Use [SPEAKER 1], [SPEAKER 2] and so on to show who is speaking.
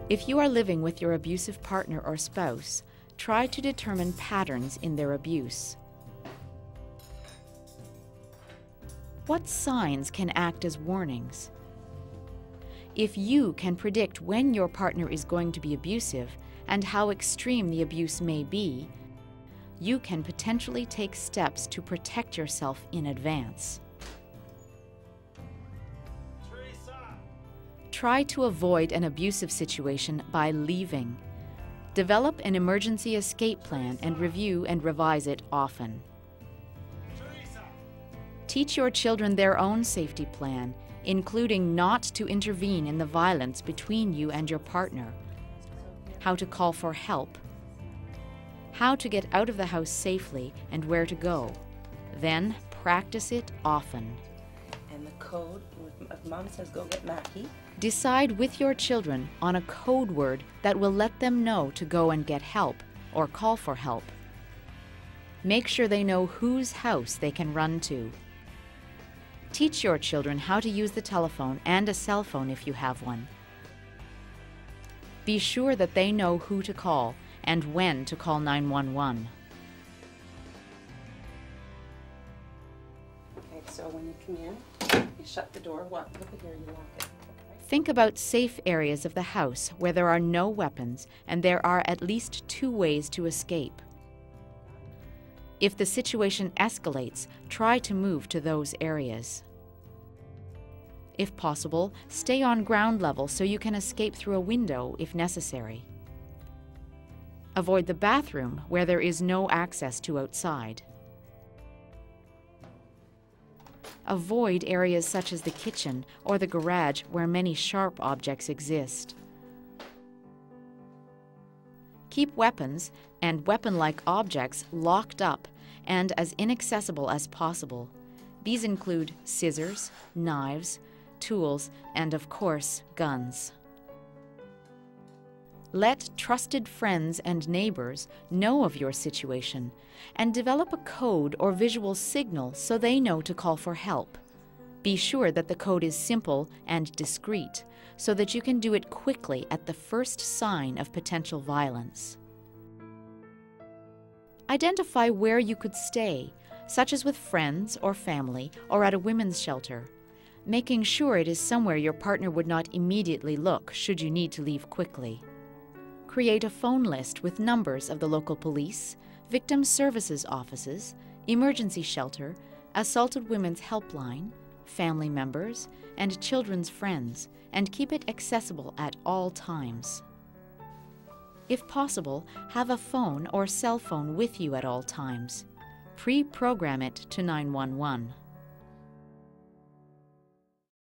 [SPEAKER 1] If you are living with your abusive partner or spouse, try to determine patterns in their abuse. What signs can act as warnings? If you can predict when your partner is going to be abusive and how extreme the abuse may be, you can potentially take steps to protect yourself in advance. Try to avoid an abusive situation by leaving. Develop an emergency escape plan and review and revise it often. Teach your children their own safety plan, including not to intervene in the violence between you and your partner, how to call for help, how to get out of the house safely and where to go. Then practice it often.
[SPEAKER 2] And the code, if Mom says go get Mackie.
[SPEAKER 1] Decide with your children on a code word that will let them know to go and get help or call for help. Make sure they know whose house they can run to. Teach your children how to use the telephone and a cell phone if you have one. Be sure that they know who to call and when to call 911.
[SPEAKER 2] Okay, so when you come in, you shut the door. Look at here, you lock it.
[SPEAKER 1] Think about safe areas of the house where there are no weapons and there are at least 2 ways to escape. If the situation escalates, try to move to those areas. If possible, stay on ground level so you can escape through a window if necessary. Avoid the bathroom where there is no access to outside. Avoid areas such as the kitchen or the garage where many sharp objects exist. Keep weapons and weapon-like objects locked up and as inaccessible as possible. These include scissors, knives, tools, and of course, guns. Let trusted friends and neighbors know of your situation and develop a code or visual signal so they know to call for help. Be sure that the code is simple and discreet so that you can do it quickly at the first sign of potential violence. Identify where you could stay, such as with friends or family or at a women's shelter, making sure it is somewhere your partner would not immediately look should you need to leave quickly. Create a phone list with numbers of the local police, victim services offices, emergency shelter, assaulted women's helpline, family members, and children's friends, and keep it accessible at all times. If possible, have a phone or cell phone with you at all times. Pre-program it to 911.